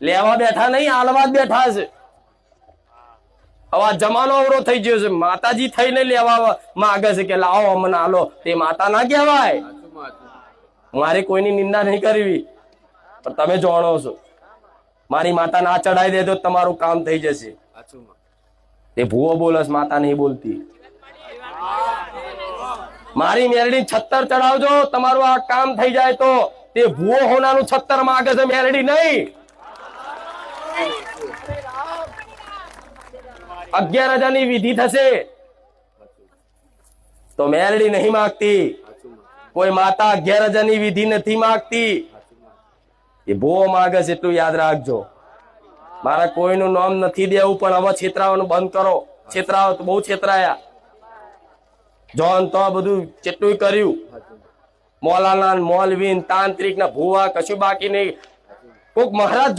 લેવા બેઠા નહીં, આલવા જ બેઠા છે. હવે આ જમાનો અવરો થઈ ગયો છે. માતાજી થઈને લેવા માંગે છે કે લાવો અમને આલો. તે માતા ના કહેવાય. મારે કોઈની નિંદા નહીં કરવી, પણ તમે જાણો છો મારી માતા ના ચડાવી દે તો તમારું કામ થઈ જશે. તે ભૂવો બોલસ, માતા નહીં બોલતી. મારી મેરડી 76 ચડાવજો, તમારું આ કામ થઈ જાય. તો તે ભૂવો હોનાનું 76 માંગે છે, મેરડી નહીં. 11,000ની વિધિ થશે તો મેરડી નહીં માંગતી. કોઈ માતા 11,000ની વિધિ નથી માંગતી. એ ભૂવો માંગે છે, એટલું યાદ રાખજો. મારા કોઈનું નામ નથી દેવું, પણ હવે છેતરાવાનું બંધ કરો. છેતરાવો તો બહુ છેતરાયા. જોન તો બધું કેટલું કર્યું. મોલાના, મોલવીન, તાંત્રિક ના ભૂવા કશું બાકી નહીં. કોક મહારાજ